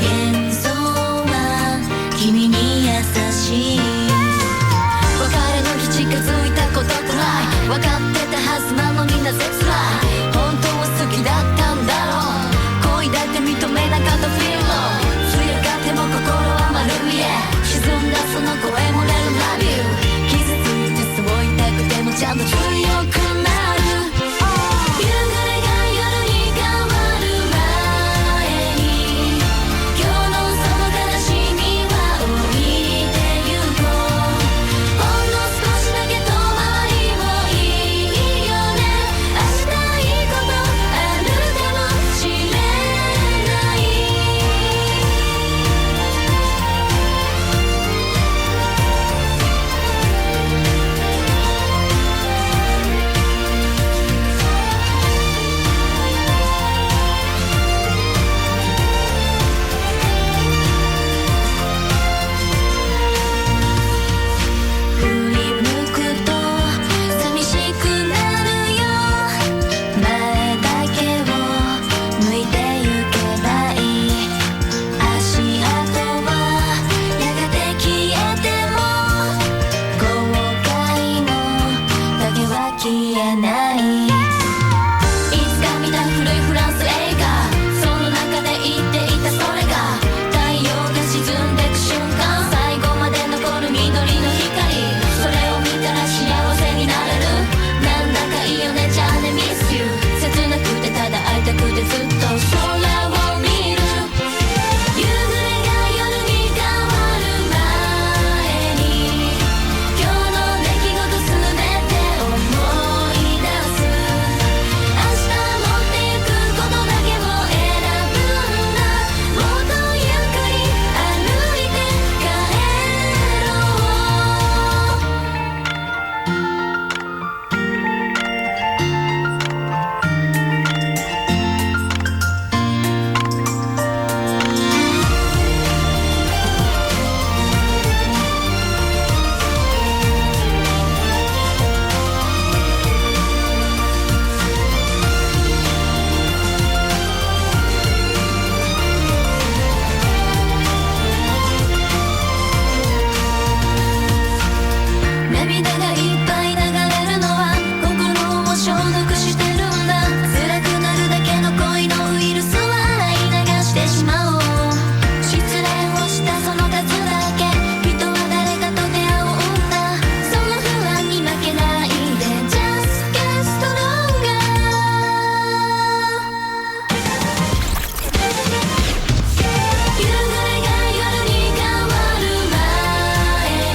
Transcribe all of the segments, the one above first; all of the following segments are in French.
幻想は君に優しい別れの日近づいたことくらい分かってたはずなのになぜ辛い本当は好きだったんだろう恋だって認めなかったフィールド強がっても心は丸見え沈んだその声も出るラビュー傷ついてそう言いたくてもちゃんと強くなる夕暮れが夜に変わる前に今日のその悲しみは置いてゆこうほんの少しだけ遠回りもいいよね明日いいことあるかもしれない振り向くと寂しくなるよ前だけを向いてゆけばいい足跡はやがて消えても後悔もだけは消えないいつか見た古いフランス映画その中で言っていたそれが太陽が沈んでく瞬間最後まで残る緑の光それを見たら幸せになれるなんだかいいよねじゃあね Miss you 切なくてただ会いたくてずっと空を見る夕暮れが夜に変わる前に今日の出来事すべて思い出す明日持ってゆくことだけを選ぶんだもっとゆっくり歩いて帰ろ涙がいっぱい流れるのは心を消毒してるんだ辛くなるだけの恋のウイルスは洗い流してしまおう失恋をしたその数だけ人は誰かと出会うんだその不安に負けないで Just get stronger 夕暮れが夜に変わる前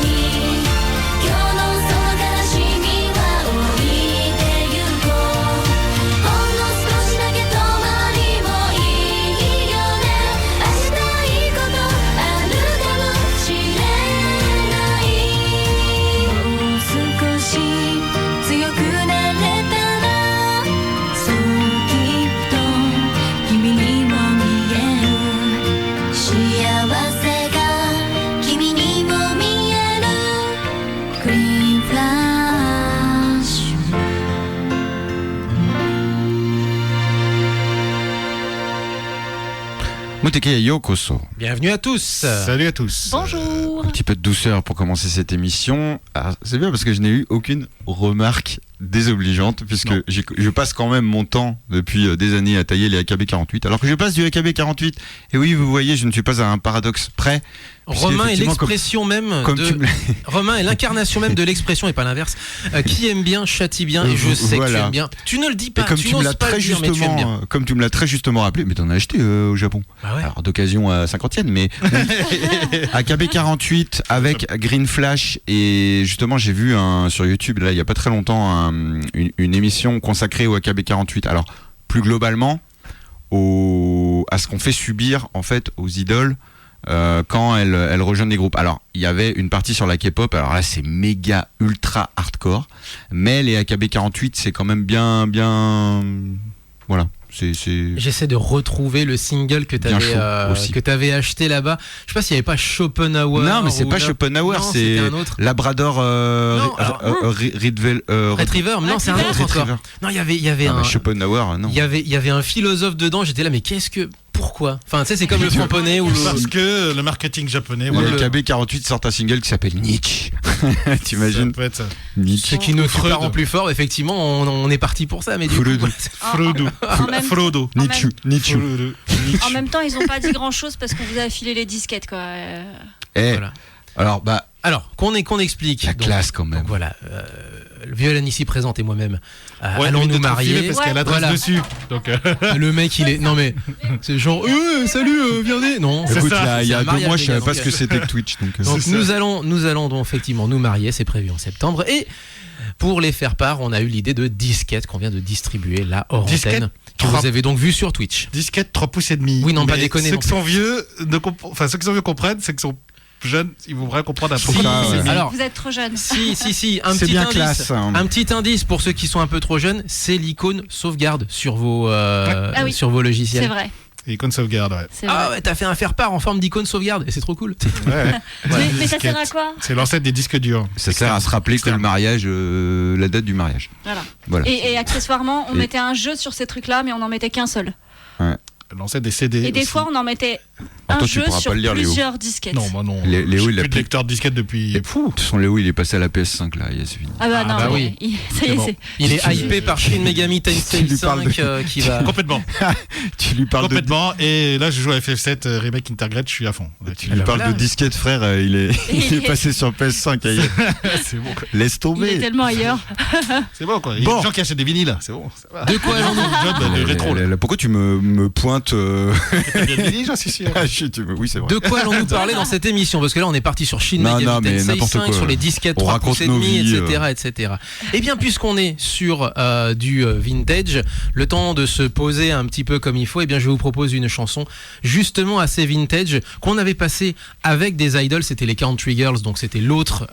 に今日のその悲しみは置いてゆこうほんの少しだけ遠回りもいいよね明日いいことあるかもしれないもう少し強くなれたらそうきっと君にも見える幸せが君にも見えるグリーンフラッシュMuteke Yokoso. Bienvenue à tous. Salut à tous. Bonjour Un petit peu de douceur pour commencer cette émission. Alors, c'est bien parce que je n'ai eu aucune remarque désobligeante puisque je passe quand même mon temps depuis des années à tailler les AKB 48 alors que je passe du AKB 48 et oui vous voyez je ne suis pas à un paradoxe près. Romain est l'expression même comme de Romain est l'incarnation même de l'expression et pas l'inverse. Qui aime bien châtie bien et je sais que tu aimes bien. Tu ne le dis pas. Et comme tu me l'as très justement, comme tu me l'as très justement rappelé, mais t'en as acheté au Japon. Bah ouais. Alors d'occasion à 50e, mais AKB 48 avec Green Flash et justement j'ai vu sur YouTube là il y a pas très longtemps une émission consacrée au AKB 48. Alors plus globalement à ce qu'on fait subir en fait aux idoles. Quand elles rejoignent des groupes. Alors, il y avait une partie sur la K-pop, alors là c'est méga ultra hardcore, mais les AKB 48 c'est quand même bien voilà. J'essaie de retrouver le single que t'avais acheté là-bas. Je sais pas s'il y avait pas Schopenhauer. Non, mais c'est pas Schopenhauer, c'est un autre. Labrador Retriever. Non, c'est un autre encore. Non, il y avait un Schopenhauer. Non. Il y avait un philosophe dedans. J'étais là, mais pourquoi? Enfin, tu sais, c'est comme le framponnet ou le... Parce que le marketing japonais. Les AKB48 sortent un single qui s'appelle Nietzsche. T'imagines? Ça peut être ça. Nietzsche. Ce qui nous rend plus fort, effectivement, on est parti pour ça, mais du coup... Frodo. Nietzsche. En même temps, ils ont pas dit grand chose parce qu'on vous a filé les disquettes, quoi. Voilà. Alors, qu'on explique. La classe quand même. Donc, voilà, Violaine ici présente et moi-même allons nous mais marier. parce qu'il y a l'adresse dessus. Donc, le mec, il est. Non, mais c'est genre, salut, viens. Non, écoute, ça. il y a 2 mois, je savais pas donc, ce que c'était que Twitch. Donc nous allons donc effectivement nous marier, c'est prévu en septembre. Et pour les faire part, on a eu l'idée de disquette qu'on vient de distribuer là hors antenne. Que vous avez donc vu sur Twitch. Disquette 3 pouces et demi. Oui, non, mais pas déconner. Ceux qui sont vieux, ceux qui sont vieux comprennent, c'est que sont jeunes, ils vont vraiment comprendre Si, alors, vous êtes trop jeune. Si, un C'est petit bien indice. classe, hein. Un petit indice pour ceux qui sont un peu trop jeunes, c'est l'icône sauvegarde sur vos sur vos logiciels. C'est vrai. Icône sauvegarde, ouais. C'est vrai. Ah ouais, t'as fait un faire-part en forme d'icône sauvegarde et c'est trop cool. Ouais. Mais ça sert à quoi? C'est l'ancêtre des disques durs. Ça sert à se rappeler que le mariage, la date du mariage. Voilà. Et accessoirement, on mettait un jeu sur ces trucs-là, mais on n'en mettait qu'un seul. L'ancêtre des CD. Et des aussi. fois, on en mettait toi, un tu jeu pourras sur pas le lire, Léo. plusieurs disquettes. Non, moi non. Léo, J'ai il a plus de lecteur de disquette depuis. De toute façon, Léo, il est passé à la PS5 là, c'est fini. Ah bah non, bah mais ça y est, bon. c'est. Il est hypé par Shin Megami Tensei lui parles 5 qui va. Complètement. Tu lui parles Complètement. Et là, je joue à FF7 Remake Intergrade, je suis à fond. Tu lui parles de disquette, frère, il est passé sur PS5. C'est bon, quoi. Laisse Il est tomber. tellement ailleurs. C'est bon, quoi. Il y a des gens qui achètent des vinyles. C'est bon. Ça va. De quoi allons-nous De rétro, là. Pourquoi tu me pointes Il y a des vinyles, j'en suis sûr. Oui, c'est vrai. De quoi allons-nous parler dans cette émission? Parce que là, on est parti sur Shin Non, Megami mais Tensei n'importe 5, quoi. sur les disquettes On 3 raconte pouces et nos demi, vies, etc. Eh bien, puisqu'on est sur du vintage, le temps de se poser un petit peu comme il faut, eh bien, je vous propose une chanson justement assez vintage qu'on avait passée avec des idols. C'était les Country Girls, donc c'était l'autre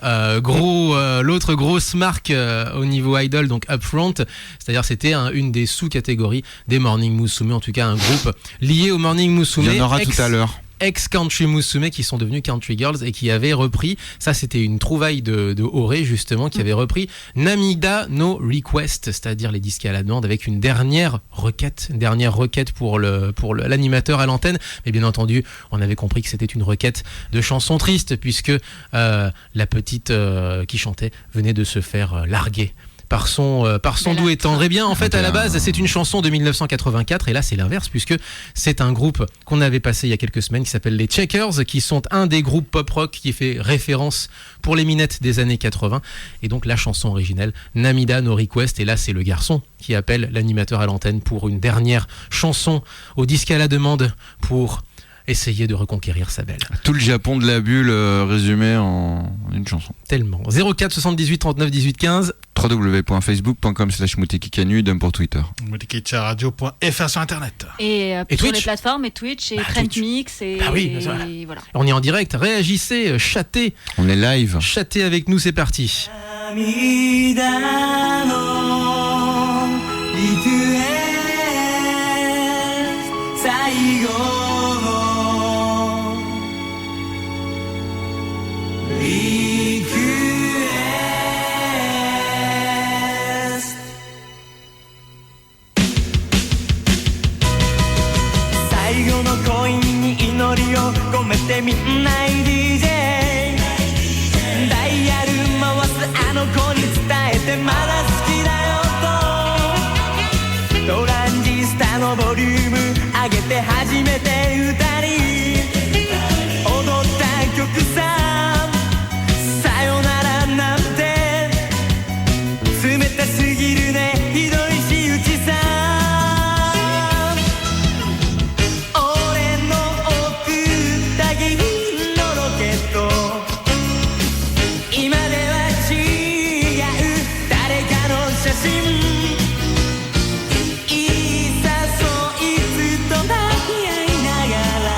grosse marque au niveau idol, donc Upfront. C'est-à-dire, c'était une des sous-catégories des Morning Musume, en tout cas un groupe lié au Morning Musume. Il y en aura tout à l'heure. Ex-Country Musume qui sont devenus Country Girls et qui avaient repris, ça c'était une trouvaille de Ore justement, qui avait repris Namida no Request, c'est-à-dire les disques à la demande, avec une dernière requête pour l'animateur à l'antenne. Mais bien entendu, on avait compris que c'était une requête de chansons tristes puisque la petite qui chantait venait de se faire larguer par son doux et tendre. Eh bien, en fait, à la base, c'est une chanson de 1984, et là, c'est l'inverse, puisque c'est un groupe qu'on avait passé il y a quelques semaines, qui s'appelle les Checkers, qui sont un des groupes pop-rock qui fait référence pour les minettes des années 80. Et donc, la chanson originelle, Namida no Request, et là, c'est le garçon qui appelle l'animateur à l'antenne pour une dernière chanson au disque à la demande pour essayer de reconquérir sa belle. Tout le Japon de la bulle résumé en une chanson. Tellement. 04 78 39 18 15. www.facebook.com/Mutekikanu, idem pour Twitter. Mutekicaradio.fr sur internet. Et sur Twitch. les plateformes, et Twitch, et Trend Twitch. Mix, et voilà. voilà. On est en direct, réagissez, chattez. On est live. Chattez avec nous, c'est parti.みんな DJ ダイヤル回すあの子に伝えてまだ好きだよとトランジスタのボリューム上げて初めて歌に踊った曲ささよならなんて冷たすぎるねひどい仕打ちさいざそいつと抱き合いながら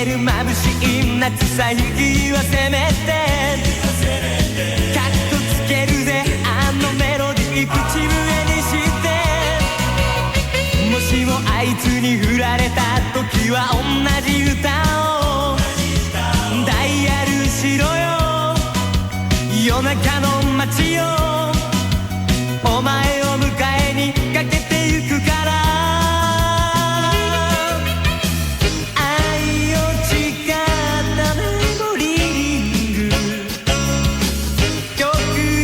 ける眩しい夏さ指はせめてカッコつけるぜあのメロディー口笛にしてもしもあいつに振られた時は同じ歌をダイヤルしろよ夜中の街よお前を迎えにかけてゆくから愛を誓ったメモリング曲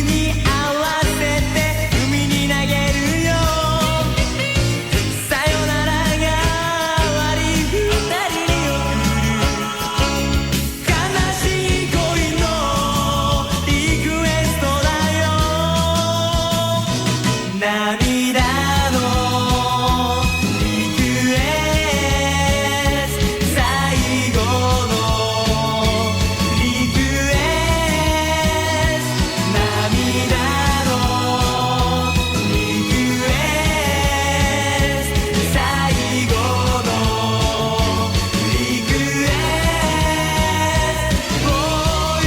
に合わせて海に投げるよさよならが終わり二人に送る悲しい恋のリクエストだよ涙のリクエスト最後のリクエスト涙のリクエスト最後のリクエスト for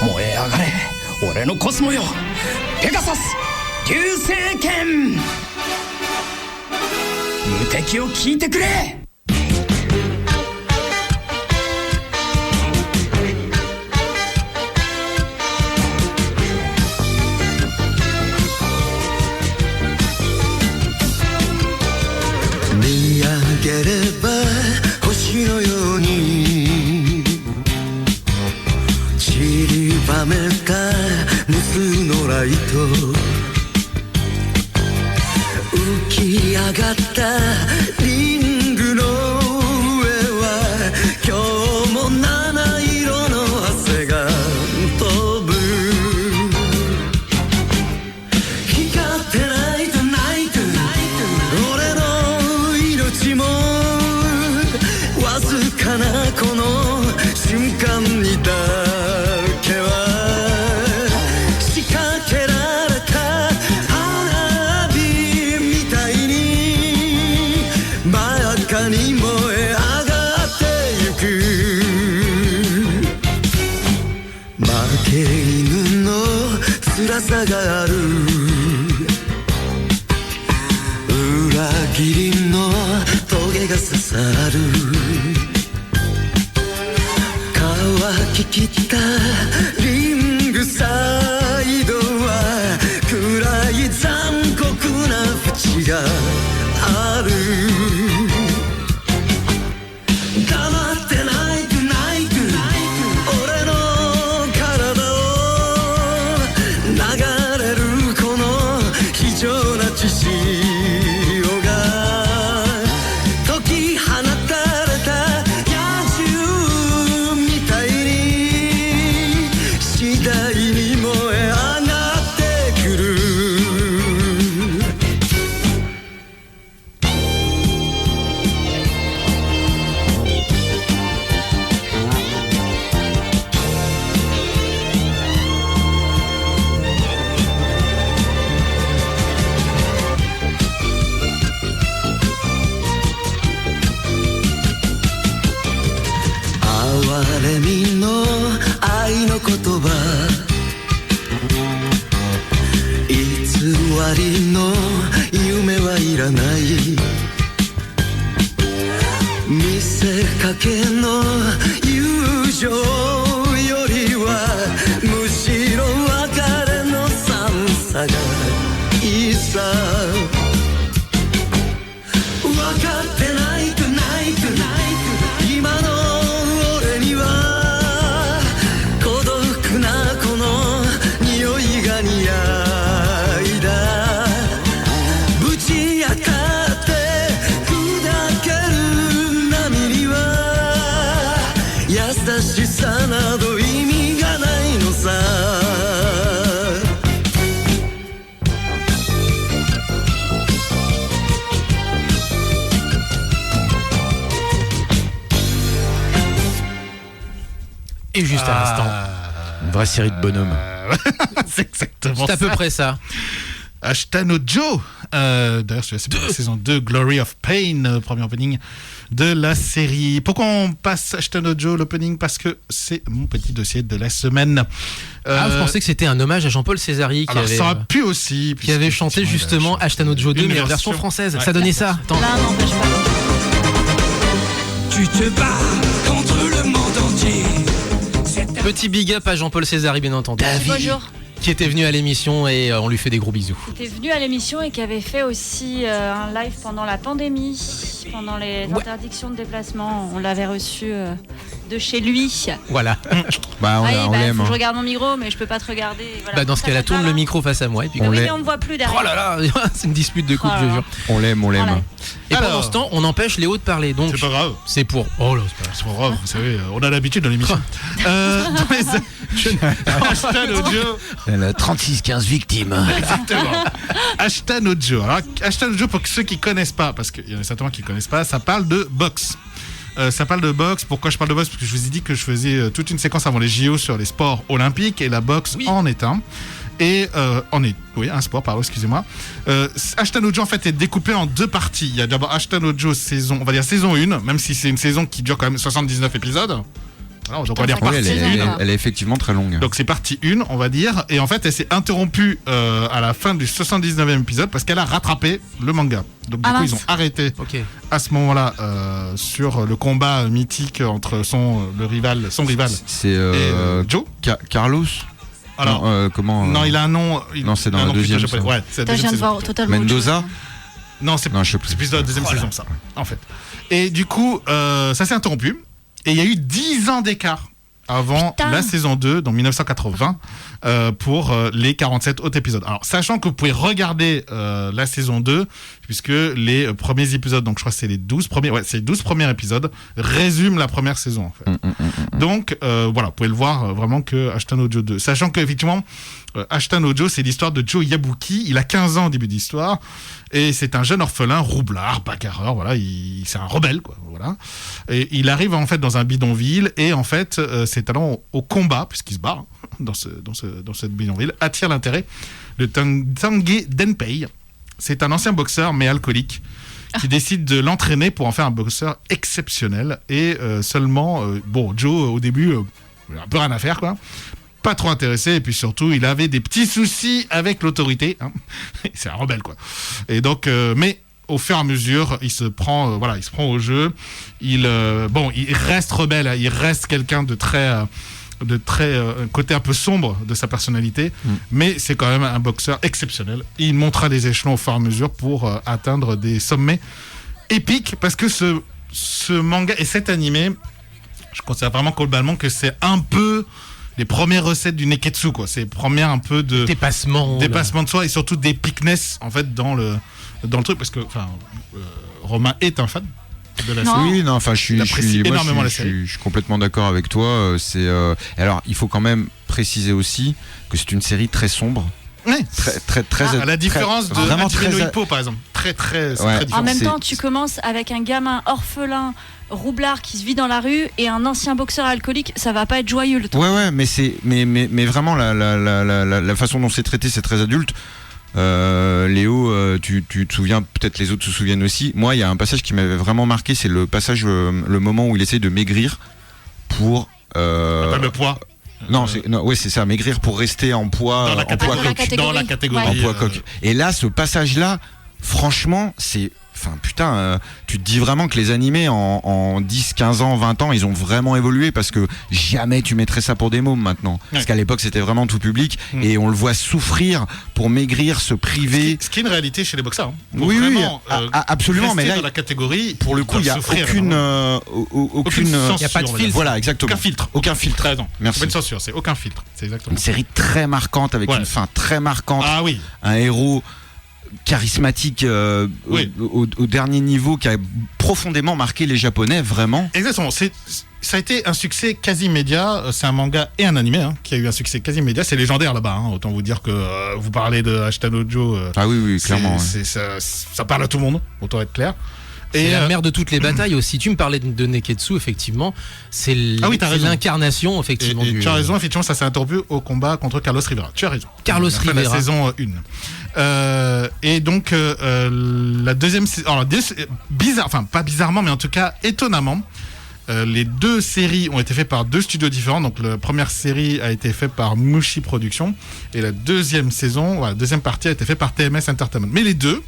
燃え上がれ俺のコスモよペガサス流星剣無敵を聞いてくれ見上げれば星のように散りばめた無数のライト浮き上がったリングの上は今日も七色の汗が飛ぶ光ってないとないと俺の命もわずかなこの瞬間にだけは仕掛けられた花火みたいに真っ赤に燃え上がってゆく負け犬の辛さがある裏切りの棘が刺さる乾ききったリングサイドは暗い残酷な淵がある黙ってないとないと俺の体を流れるこの非常な血潮が解き放たれた野獣みたいに次第に燃え上がってくる哀れみの愛の言葉偽りの夢はいらない見せかけの友情よりはむしろ別れの寒さがいいさ分かってないとないと今の俺には孤独なこの匂いが似合いだぶち当たって砕ける波には優しさなど意味がないのさ Et juste à l'instant, Une vraie série de bonhommes. C'est exactement c'est à peu ça. près ça. Ashtano Joe. D'ailleurs, c'est pour la saison 2, Glory of Pain, premier opening de la série. Pourquoi on passe Ashtano Joe, l'opening? Parce que c'est mon petit dossier de la semaine. Je pensais que c'était un hommage à Jean-Paul Césari qui Alors, avait, ça aurait pu aussi. qui avait chanté justement Ashtano Joe 2, mais en version française. Ouais. Ça donnait ça. Attends. L'un n'empêche pas l'autre. Tu te bats contre le monde entier. Petit big up à Jean-Paul Césari, bien entendu, Bonjour. qui était venu à l'émission et on lui fait des gros bisous. Qui était venu à l'émission et qui avait fait aussi un live pendant la pandémie, pendant les interdictions de déplacement. On l'avait reçu de chez lui. Voilà. Bah, on l'aime. faut que je Hein. regarde mon micro, mais je peux pas te regarder. Voilà. Bah, dans ce cas-là, tourne le micro face à moi. Et puis... On Oui, l'aime. mais on me voit plus derrière. Oh là là, c'est une dispute de couple, Oh je là jure. là. On l'aime. Voilà. Et Alors. pendant ce temps, on empêche Léo de parler. Donc, C'est pas grave. c'est pour. Oh là, c'est pas C'est pas grave, vous savez, on a l'habitude dans l'émission. Ashtano Joe. Elle a 36-15 victimes. Exactement. Ashtano Joe. Alors, Ashtano Joe, pour ceux qui connaissent pas, parce qu'il y en a certainement qui connaissent pas, ça parle de boxe. Ça parle de boxe. Pourquoi je parle de boxe? Parce que je vous ai dit que je faisais toute une séquence avant les JO sur les sports olympiques et la boxe en est un. Et un sport, pardon, excusez-moi. Ashtano Joe en fait est découpé en deux parties. Il y a d'abord Ashtano Joe saison 1, même si c'est une saison qui dure quand même 79 épisodes. Alors, donc on va dire Oui, partie elle est effectivement très longue. donc c'est partie 1, on va dire. Et en fait, elle s'est interrompue à la fin du 79e épisode parce qu'elle a rattrapé le manga. Donc du coup, mince. ils ont arrêté Ok. à ce moment-là sur le combat mythique entre son rival C'est et Joe. Carlos. Alors, Non, comment non, il a un nom. Non, c'est dans un la nom plutôt deuxième, japonais. ça. Ouais, c'est la Putain, je deuxième viens de saison. voir totalement autre chose. Mendoza. Non, c'est Non, je sais plus. plus de la deuxième saison, ça, en fait. Et du coup, ça s'est interrompu. Et il y a eu 10 ans d'écart avant Putain. la saison 2, donc 1980, pour les 47 autres épisodes. Alors, sachant que vous pouvez regarder la saison 2, puisque les premiers épisodes, donc je crois que c'est les 12 premiers épisodes, résument la première saison, en fait. Donc, voilà, vous pouvez le voir vraiment que Ashtano Joe 2. Sachant qu'effectivement, Ashtano Joe, c'est l'histoire de Joe Yabuki. Il a 15 ans au début d'histoire. Et c'est un jeune orphelin, roublard, bagarreur, voilà, c'est un rebelle, quoi, voilà. Et il arrive en fait dans un bidonville et en fait ses talents au combat, puisqu'il se bat hein, dans cette bidonville, attire l'intérêt de Tanguy Denpei. C'est un ancien boxeur mais alcoolique qui décide de l'entraîner pour en faire un boxeur exceptionnel. Et seulement, Joe au début, un peu rien à faire, quoi. Pas trop intéressé, et puis surtout il avait des petits soucis avec l'autorité, hein. C'est un rebelle, quoi. Et donc mais au fur et à mesure il se prend au jeu. Il reste rebelle, hein. Il reste quelqu'un de très côté un peu sombre de sa personnalité, mais c'est quand même un boxeur exceptionnel. Il montera des échelons au fur et à mesure pour atteindre des sommets épiques, parce que ce manga et cet animé, je considère vraiment globalement que c'est un peu les premières recettes du Neketsu, quoi. C'est les premières un peu de Dépassement de soi et surtout d'épicness en fait dans le truc, parce que Romain est un fan de la Non. série. Oui, non, enfin, Il apprécie énormément la série. je suis complètement d'accord avec toi. Alors, il faut quand même préciser aussi que c'est une série très sombre, Ouais. très. À la différence de vraiment Hajime no très. Ippo, par exemple. Très Ouais. différent. En même C'est- temps, tu commences avec un gamin orphelin, roublard qui se vit dans la rue et un ancien boxeur alcoolique, ça va pas être joyeux le temps. Ouais, mais vraiment la façon dont c'est traité, c'est très adulte. Léo, tu te souviens, peut-être les autres se souviennent aussi. Moi, il y a un passage qui m'avait vraiment marqué, c'est le passage, le moment où il essaye de maigrir pour. Pas le poids. C'est ça, maigrir pour rester en poids, Dans la en poids catégorie. coq. Dans la Ouais. catégorie. En poids coq. Et là, ce passage-là, franchement, c'est. Enfin, putain, tu te dis vraiment que les animés en 10, 15 ans, 20 ans, ils ont vraiment évolué, parce que jamais tu mettrais ça pour des mômes maintenant. Parce qu'à l'époque, c'était vraiment tout public, et on le voit souffrir pour maigrir, se priver. Ce qui est une réalité chez les boxeurs. Hein. Pour Oui, vraiment, absolument, mais rester là, dans la catégorie, pour le coup, il n'y a souffrir, aucune. vraiment. Aucune. censure, y a pas de on va filtre. dire. Voilà, exactement. Aucun filtre. Aucun filtre. Raison. Merci. C'est pas une censure, c'est aucun filtre. C'est exactement Une ça. série très marquante, avec Ouais. une fin très marquante. Ah oui. Un héros charismatique Oui. au dernier niveau, qui a profondément marqué les Japonais, vraiment. Exactement. Ça a été un succès quasi immédiat. C'est un manga et un animé hein, qui a eu un succès quasi immédiat. C'est légendaire là-bas. Hein. Autant vous dire que vous parlez de Ashtano Joe. Ah oui, clairement. Ouais. Ça parle à tout le monde, autant être clair. C'est la euh, mère de toutes les batailles aussi. Tu me parlais de Neketsu, effectivement. C'est Ah oui, t'as c'est raison. l'incarnation, Et effectivement. du... tu as raison, effectivement, ça s'est interrompu au combat contre Carlos Rivera. Tu as raison. Carlos À la fin de Rivera. La saison 1. Et donc, la deuxième saison. Alors, bizarre, enfin, pas bizarrement, mais en tout cas, étonnamment. Les deux séries ont été faites par deux studios différents. Donc, la première série a été faite par Mushi Productions et la deuxième deuxième partie a été faite par TMS Entertainment. Mais les deux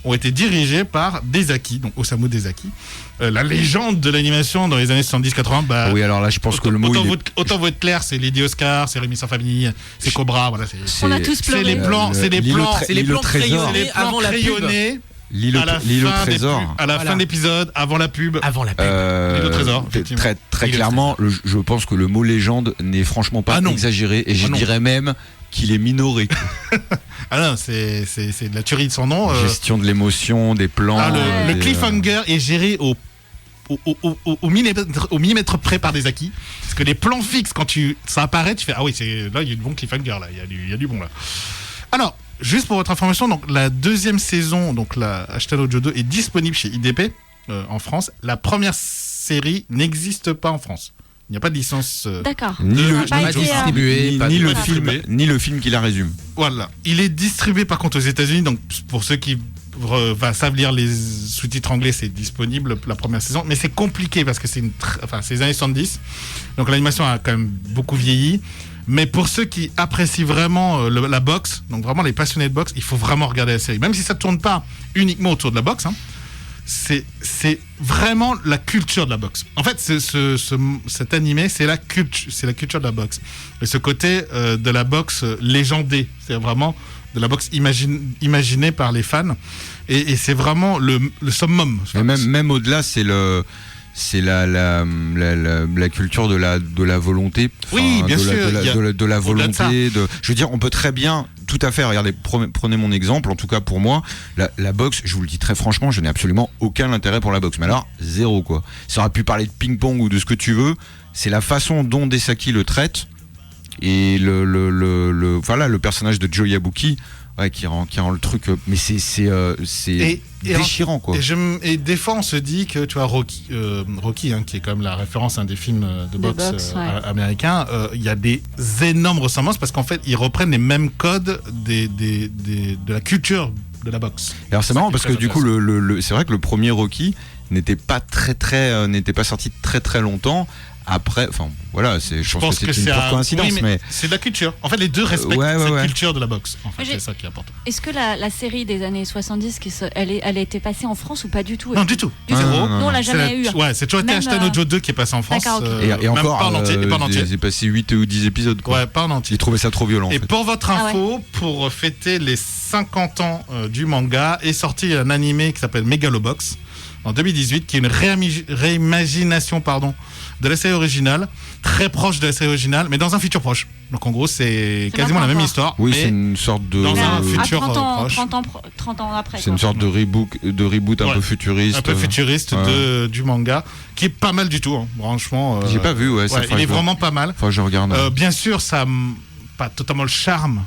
ont été dirigés par Dezaki, donc Osamu Dezaki, la légende de l'animation dans les années 70-80. Bah, Oui, alors là, je pense que le mot. autant vous être clair, c'est Lady Oscar, c'est Rémi sans famille, c'est Cobra, voilà. On a tous C'est pleuré. les plans, c'est les l'île au plans, tré- c'est les l'île au plans trésor. crayonnés. les plans avant la pub. crayonnés L'île au à la l'île au fin des trésor. pubs, à la Voilà. fin de l'épisode, avant la pub. Avant la pub. L'île au trésor, effectivement. Très L'île au clairement, je pense que le mot légende n'est franchement pas Ah non. exagéré et je Ah non. dirais même qu'il est minoré. Ah non, c'est de la tuerie de son nom. Gestion de l'émotion, des plans. Le des, cliffhanger est géré au millimètre près par des acquis. Parce que les plans fixes, quand ça apparaît, tu fais ah oui, là il y a du bon cliffhanger, là, il y a du bon là. Alors, juste pour votre information, donc la deuxième saison, donc la Ashitano Jodo est disponible chez IDP en France. La première série n'existe pas en France. Il n'y a pas de licence. D'accord. Ni Ça le- n'a pas pas été, distribué. ni, pas ni de- le pas film, distribué. ni le film qui la résume. Voilà. Il est distribué par contre aux États-Unis. Donc pour ceux qui savent lire les sous-titres anglais, c'est disponible la première saison. Mais c'est compliqué parce que c'est les années 70. Donc l'animation a quand même beaucoup vieilli. Mais pour ceux qui apprécient vraiment la boxe, donc vraiment les passionnés de boxe, il faut vraiment regarder la série. Même si ça ne tourne pas uniquement autour de la boxe, hein, c'est vraiment la culture de la boxe. En fait, cet animé, c'est la culture de la boxe. Et ce côté de la boxe légendée, c'est vraiment de la boxe imaginée par les fans. Et c'est vraiment le summum. Et même au-delà, c'est la culture de la volonté. Oui, bien sûr, De la au-delà de ça. volonté. Je veux dire, on peut très bien, tout à fait, regardez, prenez mon exemple, en tout cas pour moi, la boxe, je vous le dis très franchement, je n'ai absolument aucun intérêt pour la boxe. Mais alors, zéro quoi. Ça aurait pu parler de ping-pong ou de ce que tu veux, c'est la façon dont Desaki le traite et le personnage de Joe Yabuki. Ouais, qui rend le truc, mais c'est déchirant quoi. Et des fois on se dit que tu vois Rocky hein, qui est quand même la référence à un des films de boxe ouais. américains, il y a des énormes ressemblances parce qu'en fait ils reprennent les mêmes codes de la culture de la boxe. Alors c'est marrant qui est parce que très du coup c'est vrai que le premier Rocky n'était pas sorti très longtemps après. Enfin voilà, je pense que c'est une pure coïncidence, oui, mais c'est de la culture. En fait les deux respectent cette culture de la boxe. En fait, c'est ça qui est important. Est-ce que la série des années 70, elle a été passée en France ou pas du tout? Non du tout. Du tout. non. Nous on l'a jamais eu. Ouais, c'est toujours été Même, Ashitano Joe 2 qui est passé en France. D'accord, ok. et Même encore pas en entier. Et pas en entier. j'ai passé 8 ou 10 épisodes quoi. Ouais, pas en entier. J'ai trouvé ça trop violent en Et fait. pour votre Ah info, pour fêter les 50 ans du manga, est sorti un animé qui s'appelle Megalobox en 2018, qui est une réimagination de la série originale, très proche de la série originale, mais dans un futur proche. Donc en gros, c'est quasiment la même encore. histoire. Oui, mais c'est une sorte de dans un À futur 30 ans après. c'est une sorte de reboot un Ouais. peu futuriste. un peu futuriste du manga, qui est pas mal du tout, hein. Franchement. J'ai pas vu, ouais, ça il est vraiment pas mal. Enfin, je regarde. Bien sûr, ça pas totalement le charme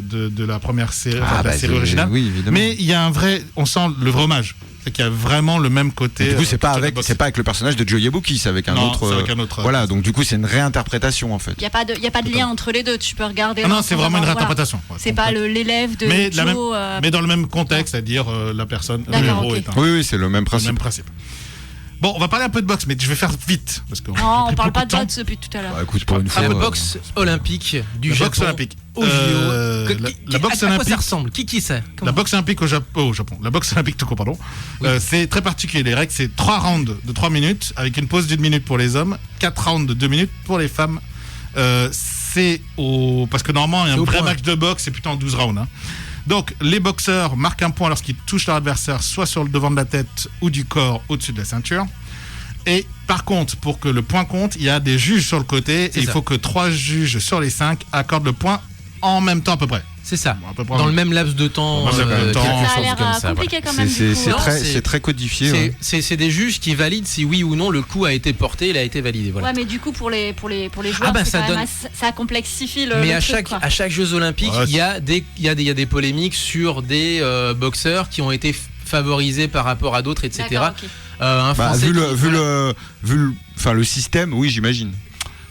de la première série, de la série originale. Oui, évidemment. Mais il y a on sent le vrai hommage. C'est qu'il y a vraiment le même côté. Et du coup, c'est pas culture de boxe. avec le personnage de Joe Yabuki, c'est avec un Non, autre. c'est avec un autre, voilà, donc du coup, c'est une réinterprétation en fait. Il n'y a pas de lien entre les deux. Tu peux regarder. Ah non, c'est vraiment une voilà. réinterprétation. Ouais, C'est pas complète. l'élève de mais, Joe. mais dans le même contexte, c'est-à-dire la personne, le D'accord, héros ok. est un. Oui, c'est le même Le principe. même principe. Bon, on va parler un peu de boxe, mais je vais faire vite parce que Non, on parle pas de boxe depuis tout à l'heure. Bah, écoute, pour une fois. La boxe olympique du La Japon. boxe olympique. Au JO. La boxe À quoi olympique. ça ressemble? Qui c'est? La boxe olympique au Japon. La boxe olympique tout court, pardon. C'est très particulier. Les règles, c'est 3 rounds de 3 minutes avec une pause d'1 minute pour les hommes, 4 rounds de 2 minutes pour les femmes. Parce que normalement, un vrai match de boxe, c'est plutôt en 12 rounds. Hein. Donc, les boxeurs marquent un point lorsqu'ils touchent leur adversaire, soit sur le devant de la tête ou du corps au-dessus de la ceinture. Et par contre, pour que le point compte, il y a des juges sur le côté et il faut que 3 juges sur les 5 accordent le point en même temps à peu près. C'est ça. Bon, à peu près. Dans le même laps de temps. Dans le même temps. quelque Ça a chose l'air comme ça, compliqué voilà. quand même. du coup. Non, C'est très codifié. ouais. C'est des juges qui valident si oui ou non le coup a été porté, il a été validé. Voilà. Ouais, mais du coup, pour les joueurs, bah, c'est ça quand même donne- ça complexifie le. Mais le à truc, quoi. chaque Jeux Olympiques, Ouais, il y a des polémiques sur des boxeurs qui ont été favorisé par rapport à d'autres, etc. D'accord, ok. Un Français Enfin, le système, oui, j'imagine.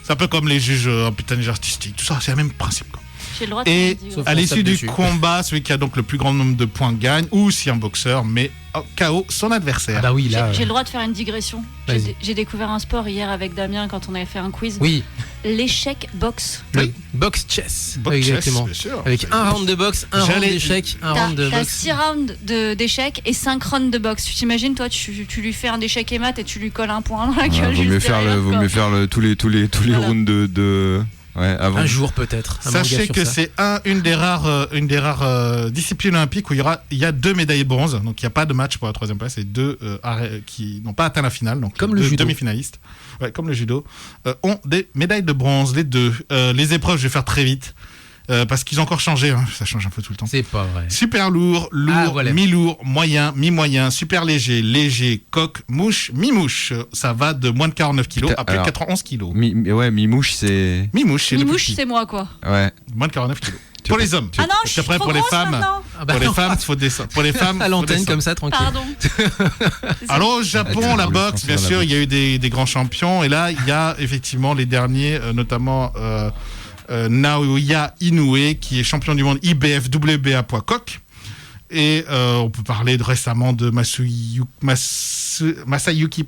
C'est un peu comme les juges en pitanage artistique, tout ça, c'est le même principe. Quoi. J'ai le droit de Et faire un Sauf à qu'on l'issue tape du dessus. combat, celui qui a donc le plus grand nombre de points gagne, ou si un boxeur met KO son adversaire. Ah bah oui, là. J'ai le droit de faire une digression. Vas-y. J'ai découvert un sport hier avec Damien quand on avait fait un quiz. Oui, L'échec boxe. le box chess. Box chess, exactement. bien sûr. Avec un round de boxe, un round J'allais- d'échecs, un round de T'as boxe. 6 rounds d'échecs et 5 rounds de boxe. Tu t'imagines, toi, tu lui fais un échec et mat et tu lui colles un point dans la gueule. Vaut juste mieux faire derrière, vaut quoi. mieux faire tous les Voilà. rounds de ouais, avant. Un jour peut-être. un manga Sachez sur que ça. c'est une des rares disciplines olympiques où il y a 2 médailles bronze, donc il n'y a pas de match pour la 3e place, et 2 qui n'ont pas atteint la finale, donc Comme le deux judo. demi-finalistes, ouais, comme le judo, ont des médailles de bronze, les deux. Les épreuves, je vais faire très vite, parce qu'ils ont encore changé, hein, ça change un peu tout le temps. C'est pas vrai. Super lourd, lourd, Ah, voilà. mi-lourd, moyen, mi-moyen, super léger, léger, coque, mouche, mi-mouche. Ça va de moins de 49 kilos Putain, à plus de alors- 91 kilos. Ouais, Mimouche, c'est. Mi-mouche, c'est le plus Mimouche, petit. c'est moi, quoi. Ouais. Moins de 49 kilos. Tu Pour peux- les hommes. Ah non, Parce je suis qu'après, trop pour les grosse femmes, maintenant. Ah bah pour les non. femmes, faut descendre. Pour les femmes, À faut l'antenne descendre. comme ça, tranquille. Pardon. Alors au Japon, la boxe, bien sûr, il y a eu des grands champions. Et là, il y a effectivement les derniers, notamment Naoya Inoue, qui est champion du monde IBF WBA poids coq. Et on peut parler récemment de Masayuki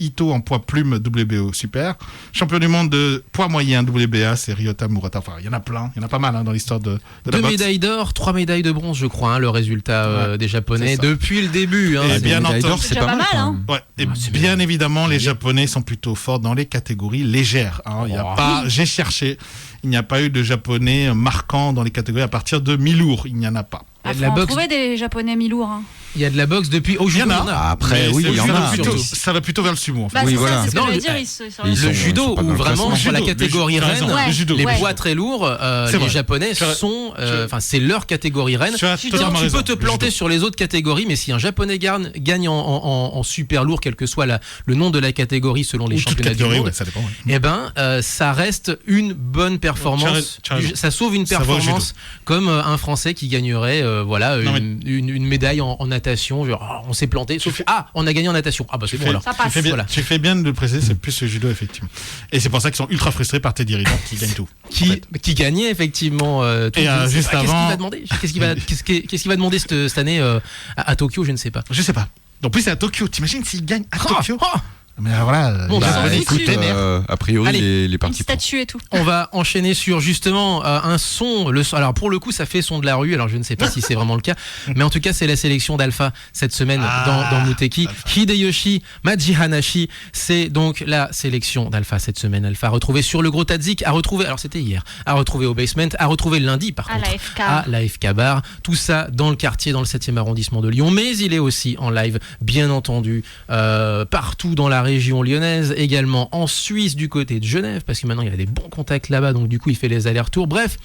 Ito en poids plume WBO super. Champion du monde de poids moyen WBA, c'est Ryota Murata. Enfin, il y en a plein, il y en a pas mal dans l'histoire de la 2 boxe. médailles d'or, 3 médailles de bronze, je crois, hein, le résultat des Japonais c'est ça. depuis le début. Hein. Et C'est- bien Médaille d'or, entendu. c'est déjà pas pas mal. mal, quand hein. même. Ouais, et Ah, c'est bien bien. évidemment, les Japonais sont plutôt forts dans les catégories légères. Hein. Il y a Oh. pas, j'ai cherché, il n'y a pas eu de Japonais marquants dans les catégories à partir de mi-lourd. Il n'y en a pas. Ah, faut La en boxe- trouver des japonais mi-lourds. Hein. Il y en a de la boxe depuis. Oh, Il y en judo, a. Après, Mais oui, c'est- il y en ça va a. plutôt- surtout. Ça va plutôt vers le sumo, en fait. Bah, Oui, c'est voilà. ça, c'est ce que Non, j'allais le- dire. Ils Le sont- judo, sont pas dans où le vraiment classement. sur la Judo, catégorie tu as reine, raison, Ouais. le judo. les Ouais. poids très lourds, C'est les vrai. Japonais Tu as- sont, enfin c'est leur catégorie reine. Tu as Tiens, totalement tu raison. peux te Le planter judo. sur les autres catégories, mais si un Japonais gagne en super lourd, quel que soit le nom de la catégorie selon les Ou toute championnats du catégorie, monde, ouais, ça dépend. Ouais. eh ben, ça reste une bonne performance. Tu as raison. Ça sauve une Ça va au performance comme un Français qui gagnerait, voilà, Non, une médaille en natation. Genre, on s'est planté, sauf on a gagné en natation. Ah bah c'est Tu bon fais, alors. Ça tu passe. fais bien, Voilà. tu fais bien de le préciser, c'est plus le judo, effectivement. Et c'est pour ça qu'ils sont ultra frustrés par Teddy Riner qui gagne tout. en fait. Qui gagnait effectivement tout. Et, Je ne sais juste pas. Qu'est-ce avant- qu'il va demander Qu'est-ce qu'il va demander cette année à Tokyo, je ne sais pas. Je sais pas. En plus, c'est à Tokyo. T'imagines s'il gagne à Tokyo Oh, Mais voilà, Bon, les bah, Japonais, écoute, ils vénèrent. A priori, Allez. les Une parties. statue et tout. on va enchaîner sur justement un son. Alors pour le coup, ça fait son de la rue. Alors je ne sais pas si c'est vraiment le cas, mais en tout cas, c'est la sélection d'Alpha cette semaine dans Muteki. Hideyoshi Maji Hanashi, c'est donc la sélection d'Alpha cette semaine. Alpha a retrouvé sur le Gros Tadzik, a retrouvé. Alors c'était hier, a retrouvé au Basement, a retrouvé lundi par À contre. la FK. À la FK Bar, tout ça dans le quartier, dans le 7e arrondissement de Lyon, mais il est aussi en live, bien entendu, partout dans la région lyonnaise, également en Suisse du côté de Genève, parce que maintenant il y a des bons contacts là-bas, donc du coup il fait les allers-retours. Bref,